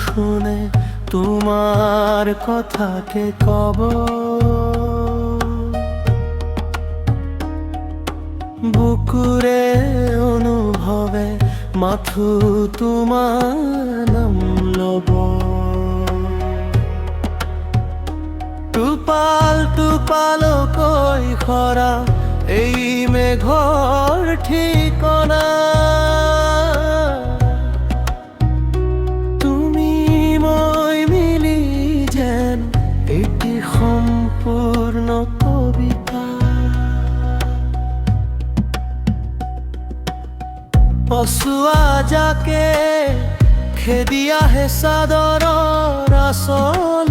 শুনে তোমার কথাকে কব। বুকুরে অনুভবে মাথু তোমার নাম লব। টুপাল টুপাল কই খরা এই মেঘৰ ঠিকনা। তুমি মই মিলি যেন এটি সম্পূৰ্ণ কবিতা। পচুৱা জাকে খেদি আহে চাদৰৰ আচল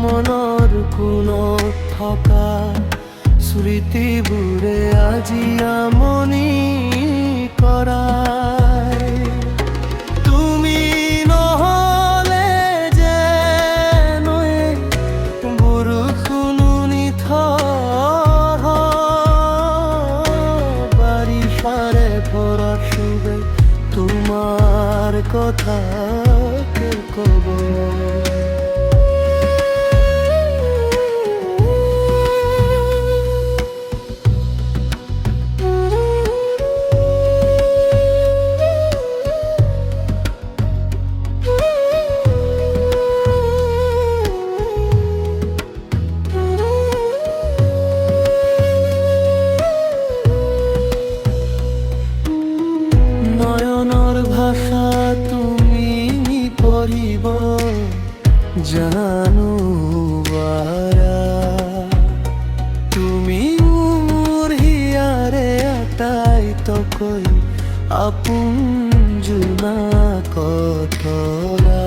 মনৰ কোণত থকা স্মৃতিবোৰে আজি আমনি কৰায়। তুমি নহ'লে যেন বৰষুণো নিথৰ বাৰিষাৰে ভৰা চুবে তোমাৰ কথাকে ক'ব। ভাষা তুমি পঢ়িব জানো বাৰা। তুমি মোৰ হিয়াৰে আটাইতকৈ আপোন জোনা কঠৰা।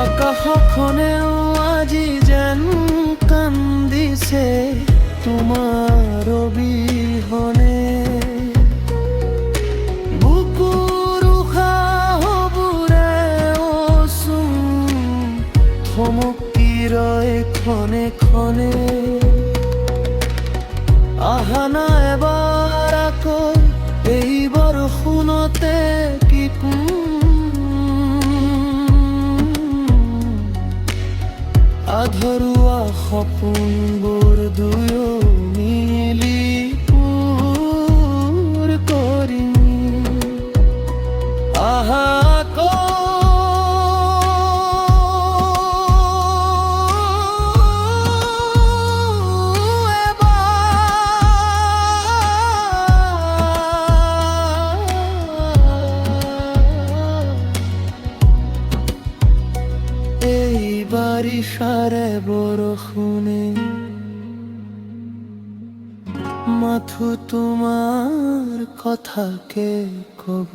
আকাশখনেও আজি যেন কান্দিছে তোমাৰ অবিহনে। বুকুৰ উশাহবোৰে থমকি ৰয় ক্ষণে ক্ষণে। আহা না এবাৰ আকৌ এই বৰষুণতে কি আধৰুৱা সপোনবোৰ দুয়ো মিলি পূৰ কৰিম। আহা বাৰিষাৰে বৰষুণে মাথো তোমাৰ কথাকে ক'ব।